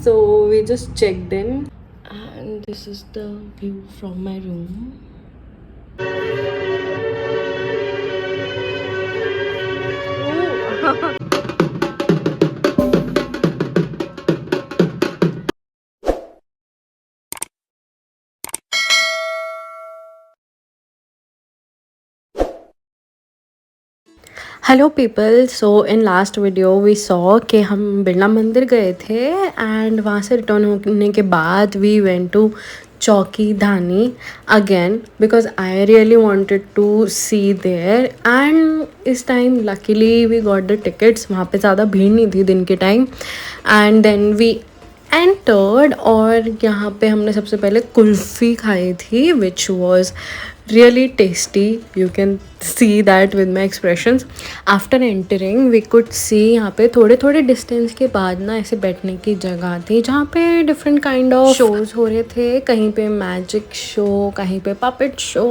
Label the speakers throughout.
Speaker 1: So we just checked in, and this is the view from my room. Hello people, so in last video we saw कि हम बिरला मंदिर गए थे and वहाँ से return होने के बाद we went to Chokhi Dhani again because I really wanted to see there and इस time luckily we got the tickets. वहाँ पे ज़्यादा भीड़ नहीं थी दिन के time and then we entered और यहाँ पे हमने सबसे पहले कुल्फ़ी खाई थी which was really tasty. You can see that with my expressions. After entering we could see यहाँ पे थोड़े थोड़े डिस्टेंस के बाद ना ऐसे बैठने की जगह थी जहाँ पे डिफरेंट काइंड ऑफ शोज़ हो रहे थे. कहीं पे मैजिक शो, कहीं पे पपेट शो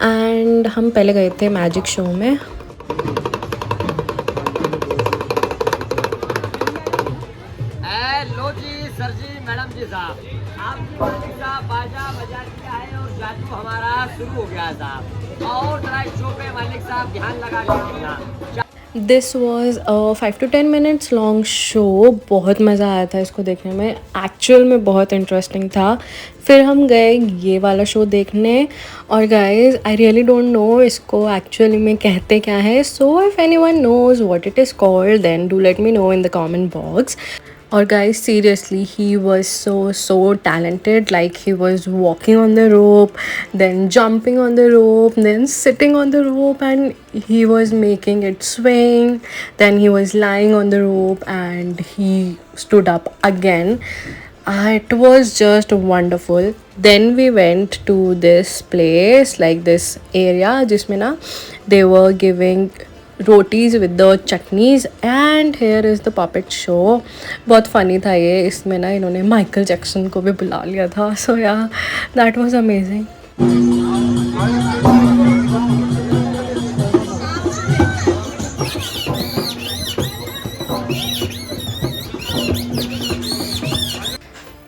Speaker 1: एंड हम पहले गए थे मैजिक शो में.
Speaker 2: हेलो जी सर जी मैडम जी साहब, आपकी मालिक साहब बाजा बजा दिया है और जादू हमारा शुरू हो गया साहब. और जरा इस शो पे मालिक साहब ध्यान लगा के देखना.
Speaker 1: This was 5 to 10 minutes long show. बहुत मज़ा आया था इसको देखने में, एक्चुअल में बहुत इंटरेस्टिंग था. फिर हम गए ये वाला शो देखने और guys I really don't know इसको एक्चुअली में कहते क्या है. So if anyone knows what it is called then do let me know in the comment box. Or guys, seriously, he was so talented. Like he was walking on the rope, then jumping on the rope, then sitting on the rope, and he was making it swing. Then he was lying on the rope and he stood up again. It was just wonderful. Then we went to this place, like this area जिसमें ना they were giving rotis with the chutneys and here is the puppet show. बहुत funny था ये. इसमें ना इन्होंने Michael Jackson को भी बुला लिया था. सो या दैट वाज अमेजिंग.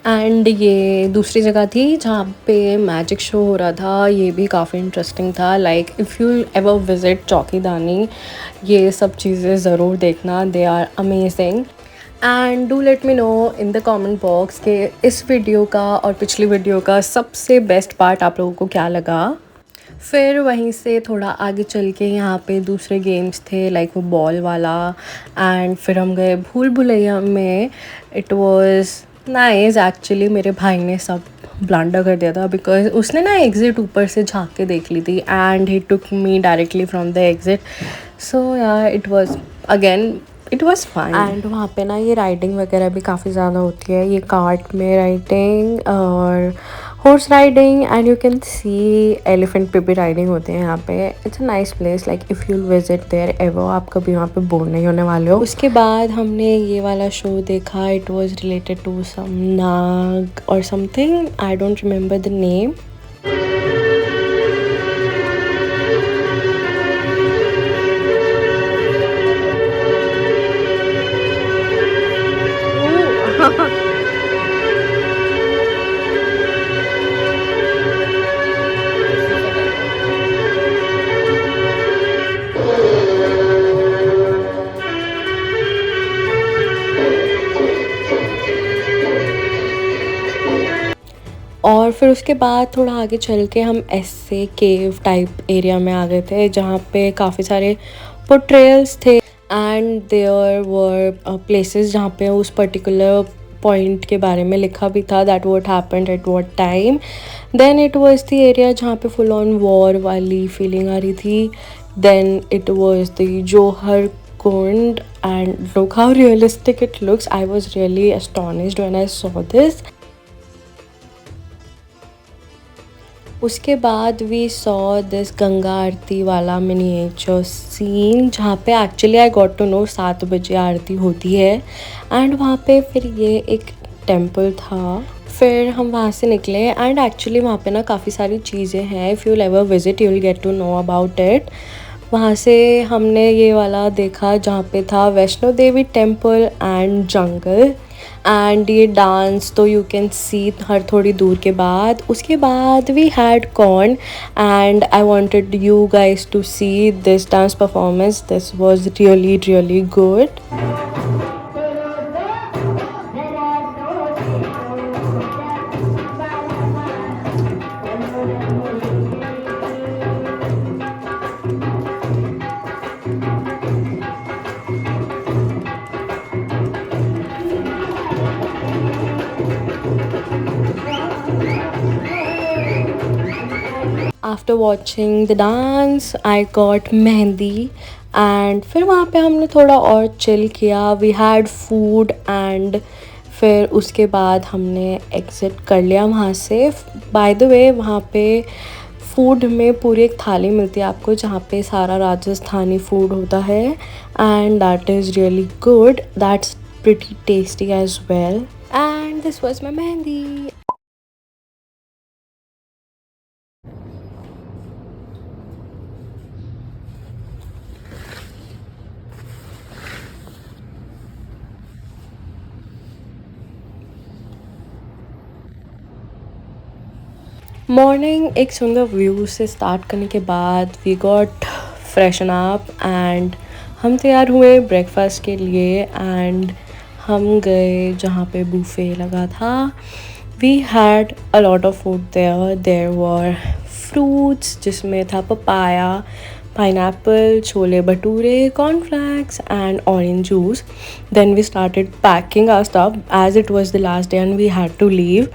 Speaker 1: एंड ये दूसरी जगह थी जहाँ पे मैजिक शो हो रहा था. ये भी काफ़ी इंटरेस्टिंग था. Like if you ever visit Chokhi, ये सब चीज़ें ज़रूर देखना. They are amazing. And do let me know in the comment box कि इस वीडियो का और पिछली वीडियो का सबसे बेस्ट पार्ट आप लोगों को क्या लगा. फिर वहीं से थोड़ा आगे चल के यहाँ पे दूसरे गेम्स थे लाइक वो बॉल वाला. एंड फिर हम गए भूल भुलैया में. It was nice actually. मेरे भाई ने सब ब्लंडर कर दिया था बिकॉज उसने ना एग्ज़िट ऊपर से झाँक के देख ली थी and he took me directly from the exit. So yeah it was again it was fine. And वहाँ पे ना ये राइडिंग वगैरह भी काफ़ी ज़्यादा होती है. ये कार्ट में राइडिंग और horse riding and you can see elephant पे भी राइडिंग होते हैं यहाँ पे. It's a nice place. Like if you visit there ever, आप कभी वहाँ पे बोर नहीं होने वाले हो. उसके बाद हमने ये वाला शो देखा. It was related to some नाग और something. I don't remember the name. और फिर उसके बाद थोड़ा आगे चल के हम ऐसे केव टाइप एरिया में आ गए थे जहाँ पे काफ़ी सारे पोर्ट्रेल्स थे एंड देयर वर प्लेसेस जहाँ पे उस पर्टिकुलर पॉइंट के बारे में लिखा भी था that what happened at what time. Then it was the area जहाँ पे फुल ऑन वॉर वाली फीलिंग आ रही थी. Then it was the Jauhar Kund and look how realistic it looks. I was really astonished when I saw this. उसके बाद we saw this Ganga aarti वाला miniature scene जहाँ पे actually I got to know 7 बजे आरती होती है. एंड वहाँ पे फिर ये एक टेम्पल था. फिर हम वहाँ से निकले एंड एक्चुअली वहाँ पे ना काफ़ी सारी चीज़ें हैं. If you ever visit you will get to know about it. वहाँ से हमने ये वाला देखा जहाँ पे था Vaishno Devi temple and jungle. And ये डांस तो यू कैन सी हर थोड़ी दूर के बाद। उसके बाद we had corn and I wanted you guys to see this dance performance. This was really really good. After watching the dance I got mehndi and फिर वहाँ पे हमने थोड़ा और चिल किया। वी हैड फूड एंड फिर उसके बाद हमने एग्ज़िट कर लिया वहाँ से। बाय द वे वहाँ पे फूड में पूरी एक थाली मिलती है आपको, जहाँ पे सारा राजस्थानी फूड होता है and that is really good, that's pretty tasty as well. And this was my mehndi. Morning एक सुंदर व्यू से स्टार्ट करने के बाद we got freshen up and हम तैयार हुए ब्रेकफास्ट के लिए एंड हम गए जहाँ पे बुफे लगा था। We had a lot of food there were fruits जिसमें था papaya, pineapple, chole bhature, cornflakes and orange juice. Then we started packing our stuff as it was the last day and we had to leave.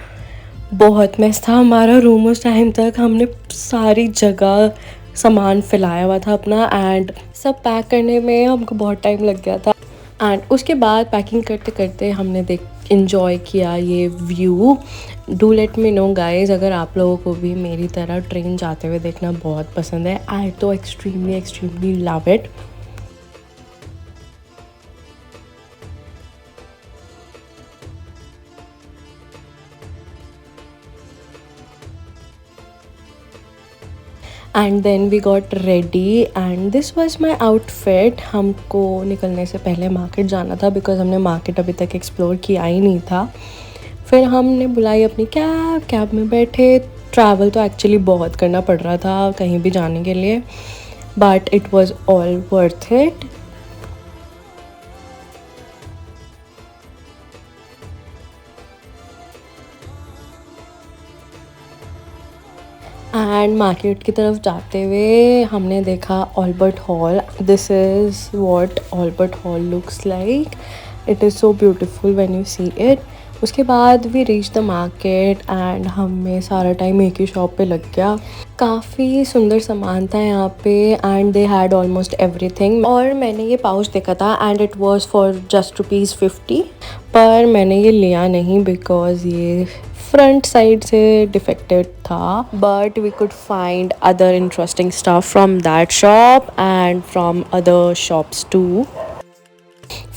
Speaker 1: बहुत mess था हमारा room उस time तक। हमने सारी जगह सामान फैलाया हुआ था अपना एंड सब पैक करने में हमको बहुत टाइम लग गया था। एंड उसके बाद पैकिंग करते करते हमने इन्जॉय किया ये view. Do let me know guys अगर आप लोगों को भी मेरी तरह ट्रेन जाते हुए देखना बहुत पसंद है। आई तो extremely love it. And then we got ready and this was my outfit. हमको निकलने से पहले मार्केट जाना था बिकॉज हमने मार्केट अभी तक एक्सप्लोर किया ही नहीं था। फिर हमने बुलाई अपनी कैब में बैठे। ट्रैवल तो एक्चुअली बहुत करना पड़ रहा था कहीं भी जाने के लिए, but it was all worth it. And market की तरफ जाते हुए हमने देखा Albert hall. This is what Albert hall looks like. It is so beautiful when you see it. उसके बाद we reach the market and हमें सारा टाइम एक ही शॉप पे लग गया। काफ़ी सुंदर सामान था यहाँ पे and they had almost everything. और मैंने ये पाउच देखा था and it was for just ₹50, पर मैंने ये लिया नहीं बिकॉज ये फ्रंट साइड से डिफेक्टेड था। But we could find other interesting stuff from that shop and from other shops too.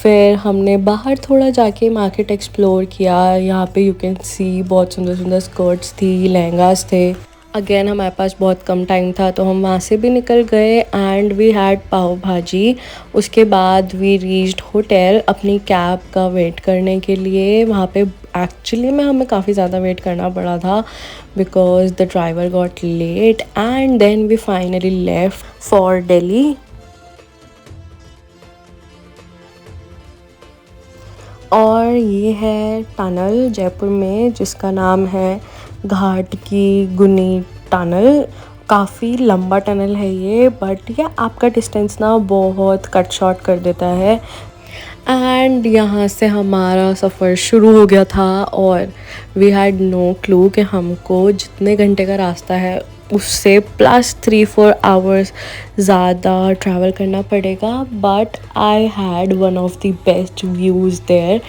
Speaker 1: फिर हमने बाहर थोड़ा जाके मार्केट एक्सप्लोर किया। यहाँ पे यू कैन सी बहुत सुंदर सुंदर स्कर्ट्स थी, लहंगास थे। अगेन हमारे पास बहुत कम टाइम था तो हम वहाँ से भी निकल गए एंड वी हैड पाव भाजी। उसके बाद वी रीच्ड होटल अपनी कैब का वेट करने के लिए। वहाँ पे एक्चुअली में हमें काफ़ी ज़्यादा वेट करना पड़ा था because the driver got late and then we finally left for Delhi. और ये है टनल जयपुर में जिसका नाम है घाट की गुनी टनल। काफ़ी लंबा टनल है ये, बट ये आपका डिस्टेंस ना बहुत कट शॉर्ट कर देता है। एंड यहाँ से हमारा सफ़र शुरू हो गया था और वी हैड नो क्लू कि हमको जितने घंटे का रास्ता है उससे प्लस 3-4 आवर्स ज़्यादा ट्रैवल करना पड़ेगा। But I had one of the best views there.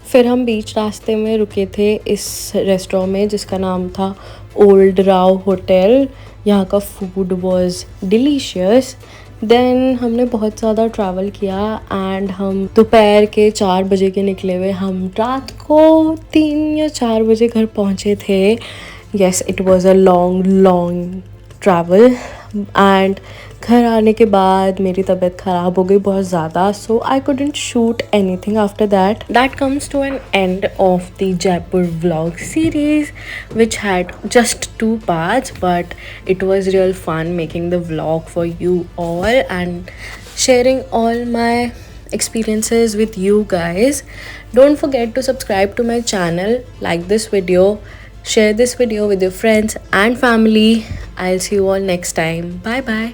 Speaker 1: फिर हम बीच रास्ते में रुके थे इस रेस्टोरेंट में जिसका नाम था ओल्ड राव होटल। यहाँ का फूड वॉज डिलीशियस। देन हमने बहुत ज़्यादा ट्रैवल किया एंड हम दोपहर के 4 बजे के निकले हुए हम रात को 3 या 4 बजे घर पहुँचे थे। Yes, it was a long travel and घर आने के बाद मेरी तबीयत ख़राब हो गई बहुत ज़्यादा, सो आई couldn't shoot anything after that. That comes to an end of the Jaipur vlog series, which had just 2 parts, but it was real fun making the vlog for you all and sharing all my experiences with you guys. Don't forget to subscribe to my channel, like this video, share this video with your friends and family. I'll see you all next time. Bye bye.